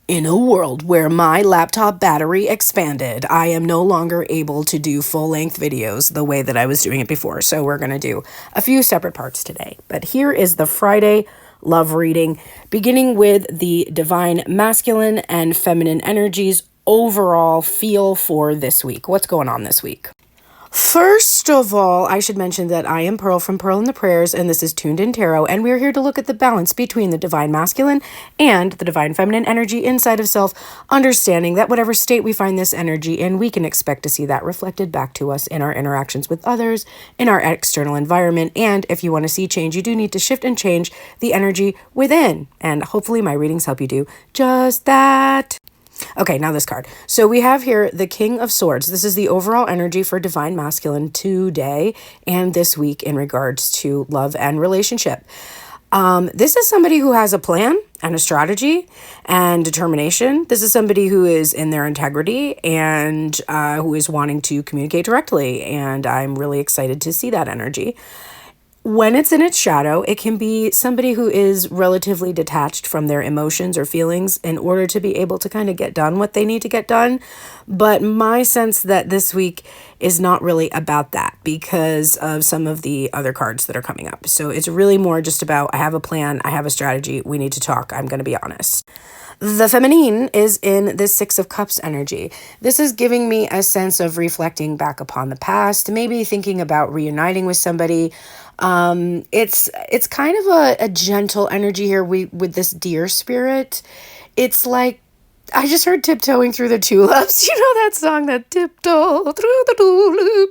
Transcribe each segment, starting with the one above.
In a world where my laptop battery expanded, I am no longer able to do full-length videos the way that I was doing it before. So we're going to do a few separate parts today. But here is the Friday love reading, beginning with the divine masculine and feminine energies overall feel for this week. What's going on this week? First of all, I should mention that I am Pearl from Pearl in the Prayers, and this is Tuned in Tarot, and we're here to look at the balance between the divine masculine and the divine feminine energy inside of self, understanding that whatever state we find this energy in, we can expect to see that reflected back to us in our interactions with others, in our external environment, and if you want to see change, you do need to shift and change the energy within, and hopefully my readings help you do just that. Okay, now this card. So we have here the King of Swords. This is the overall energy for divine masculine today and this week in regards to love and relationship. This is somebody who has a plan and a strategy and determination. This is somebody who is in their integrity and who is wanting to communicate directly. And I'm really excited to see that energy. When it's in its shadow, it can be somebody who is relatively detached from their emotions or feelings in order to be able to kind of get done what they need to get done. But my sense that this week is not really about that because of some of the other cards that are coming up. So it's really more just about, I have a plan, I have a strategy, we need to talk, I'm going to be honest. The feminine is in the Six of Cups energy. This is giving me a sense of reflecting back upon the past, maybe thinking about reuniting with somebody. It's kind of a gentle energy here with this deer spirit. It's like, I just heard tiptoeing through the tulips. You know that song, that tiptoe through the tulip.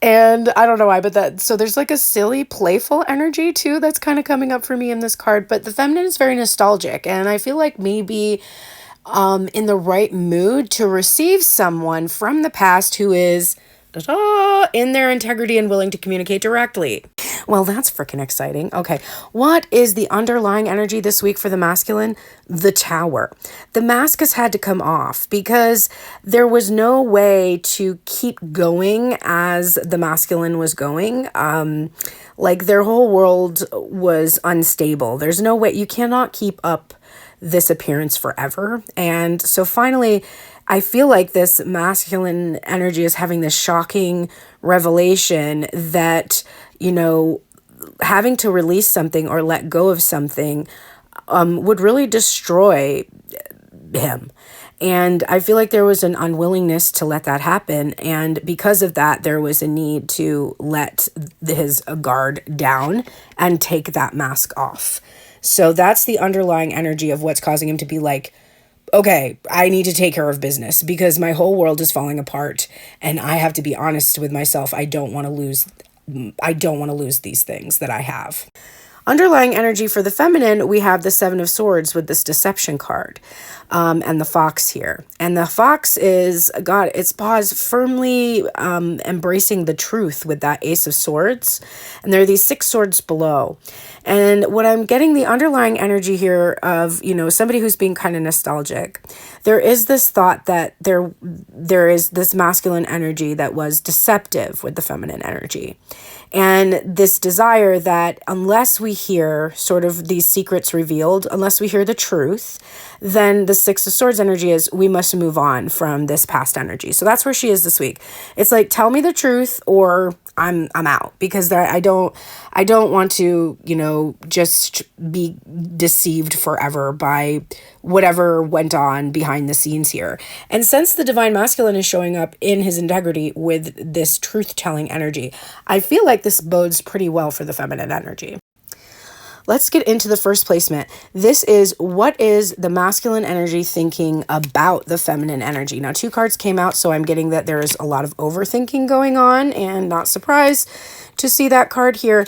And I don't know why, but so there's like a silly, playful energy too that's kind of coming up for me in this card. But the feminine is very nostalgic, and I feel like maybe in the right mood to receive someone from the past who is in their integrity and willing to communicate directly. Well, that's freaking exciting. Okay, what is the underlying energy this week for the masculine? The Tower. The mask has had to come off because there was no way to keep going as the masculine was going. Like their whole world was unstable. There's no way, you cannot keep up this appearance forever. And so finally, I feel like this masculine energy is having this shocking revelation that, you know, having to release something or let go of something would really destroy him. And I feel like there was an unwillingness to let that happen. And because of that, there was a need to let his guard down and take that mask off. So that's the underlying energy of what's causing him to be like, okay, I need to take care of business because my whole world is falling apart and I have to be honest with myself. I don't want to lose these things that I have. Underlying energy for the feminine, we have the Seven of Swords with this deception card and the fox here. And the fox is, God, its paws firmly embracing the truth with that Ace of Swords. And there are these 6 swords below. And what I'm getting the underlying energy here of, you know, somebody who's being kind of nostalgic. There is this thought that there is this masculine energy that was deceptive with the feminine energy. And this desire that unless we hear sort of these secrets revealed, unless we hear the truth, then the Six of Swords energy is we must move on from this past energy. So that's where she is this week. It's like, tell me the truth or I'm out, because I don't want to, you know, just be deceived forever by whatever went on behind the scenes here. And since the divine masculine is showing up in his integrity with this truth-telling energy, I feel like this bodes pretty well for the feminine energy. Let's get into the first placement. This is what is the masculine energy thinking about the feminine energy. Now, 2 cards came out, so I'm getting that there is a lot of overthinking going on, and not surprised to see that card here.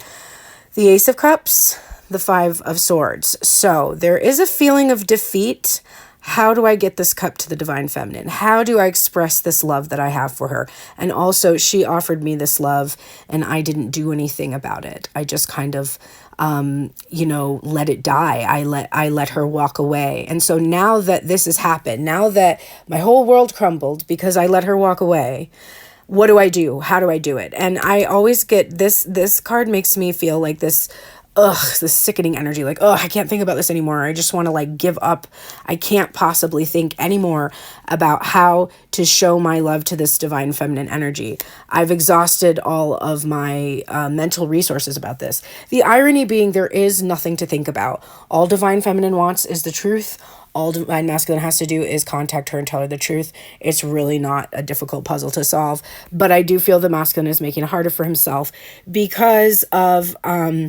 The Ace of Cups, the 5 of Swords. So there is a feeling of defeat. How do I get this cup to the divine feminine? How do I express this love that I have for her? And also, she offered me this love and I didn't do anything about it. I just kind of, you know, let it die. I let her walk away. And so now that this has happened, now that my whole world crumbled because I let her walk away, what do I do? How do I do it? And I always get this card makes me feel like this this sickening energy, like, I can't think about this anymore. I just want to like give up. I can't possibly think anymore about how to show my love to this divine feminine energy. I've exhausted all of my mental resources about this. The irony being there is nothing to think about. All divine feminine wants is the truth. All divine masculine has to do is contact her and tell her the truth. It's really not a difficult puzzle to solve. But I do feel the masculine is making it harder for himself because of how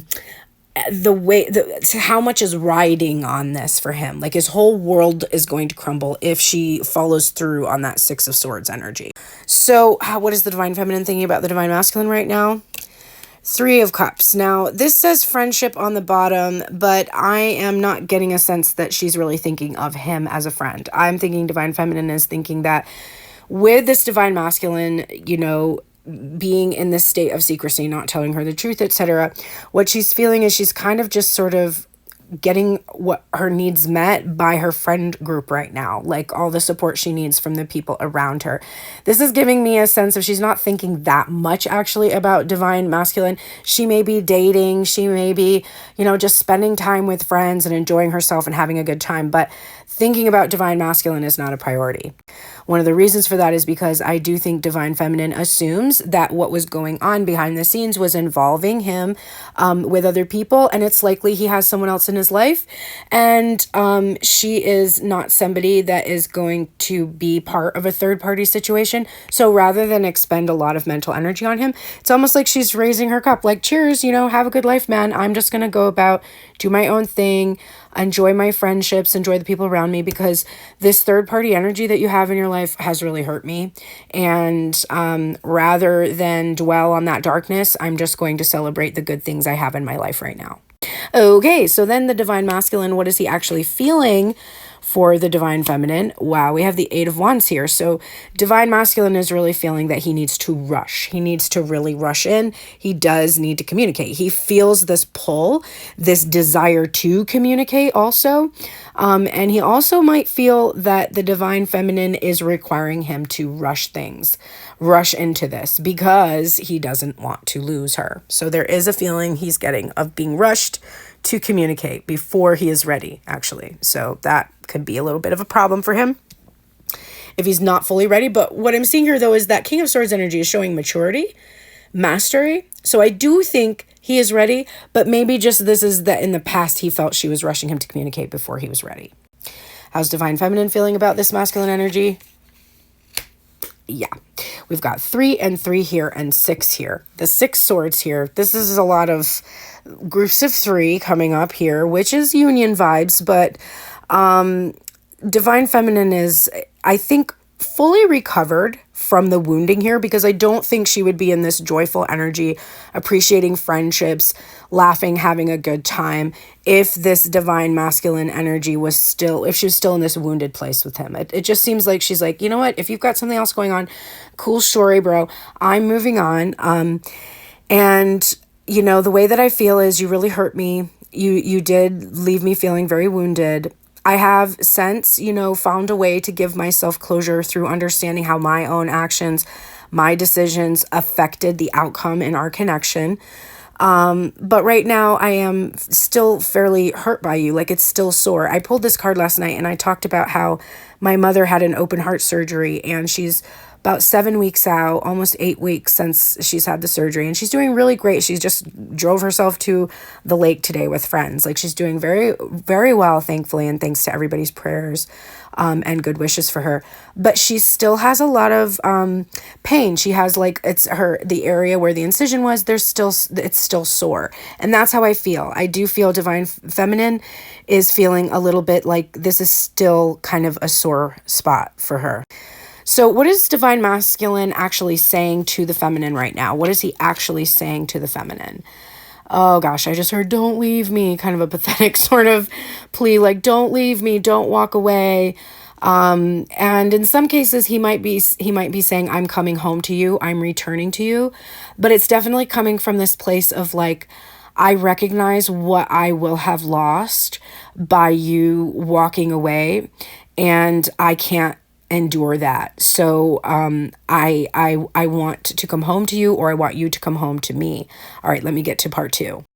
much is riding on this for him. Like his whole world is going to crumble if she follows through on that Six of Swords energy. So what is the divine feminine thinking about the divine masculine right now? Three of Cups. Now, this says friendship on the bottom, but I am not getting a sense that she's really thinking of him as a friend. I'm thinking divine feminine is thinking that with this divine masculine, being in this state of secrecy, not telling her the truth, etc., what she's feeling is she's kind of just sort of getting what her needs met by her friend group right now, like all the support she needs from the people around her. This is giving me a sense of she's not thinking that much actually about divine masculine. She may be dating, she may be, just spending time with friends and enjoying herself and having a good time, but thinking about divine masculine is not a priority. One of the reasons for that is because I do think divine feminine assumes that what was going on behind the scenes was involving him with other people, and it's likely he has someone else in his life, and she is not somebody that is going to be part of a third-party situation. So rather than expend a lot of mental energy on him, it's almost like she's raising her cup, like, cheers, have a good life, man. I'm just going to go about, do my own thing, enjoy my friendships, enjoy the people around me, because this third party energy that you have in your life has really hurt me. And rather than dwell on that darkness, I'm just going to celebrate the good things I have in my life right now. Okay, so then the divine masculine, what is he actually feeling for the divine feminine? Wow, we have the Eight of Wands here. So divine masculine is really feeling that he needs to rush. He needs to really rush in. He does need to communicate. He feels this pull, this desire to communicate also. And he also might feel that the divine feminine is requiring him to rush things, rush into this, because he doesn't want to lose her. So there is a feeling he's getting of being rushed to communicate before he is ready, actually. So that could be a little bit of a problem for him if he's not fully ready. But what I'm seeing here, though, is that King of Swords energy is showing maturity, mastery. So I do think he is ready, but maybe just this is that in the past he felt she was rushing him to communicate before he was ready. How's divine feminine feeling about this masculine energy? Yeah, we've got 3 and 3 here and 6 here. The 6 swords here. This is a lot of groups of 3 coming up here, which is union vibes, but divine feminine is, I think, fully recovered from the wounding here, because I don't think she would be in this joyful energy, appreciating friendships, laughing, having a good time, if this divine masculine energy was still, if she was still in this wounded place with him. It just seems like she's like, you know what, if you've got something else going on, cool story, bro, I'm moving on. And the way that I feel is you really hurt me. You did leave me feeling very wounded. I have since, found a way to give myself closure through understanding how my own actions, my decisions affected the outcome in our connection. But right now I am still fairly hurt by you. Like, it's still sore. I pulled this card last night and I talked about how my mother had an open heart surgery, and she's about 7 weeks out, almost 8 weeks since she's had the surgery, and she's doing really great. She just drove herself to the lake today with friends. Like, she's doing very, very well, thankfully, and thanks to everybody's prayers and good wishes for her. But she still has a lot of pain. She has, like, the area where the incision was, it's still sore. And that's how I feel. I do feel divine feminine is feeling a little bit like this is still kind of a sore spot for her. So what is divine masculine actually saying to the feminine right now? What is he actually saying to the feminine? Oh gosh, I just heard, don't leave me, kind of a pathetic sort of plea, like, don't leave me, don't walk away. And in some cases he might be saying, I'm coming home to you, I'm returning to you. But it's definitely coming from this place of like, I recognize what I will have lost by you walking away, and I can't endure that. So I want to come home to you, or I want you to come home to me. All right, let me get to part 2.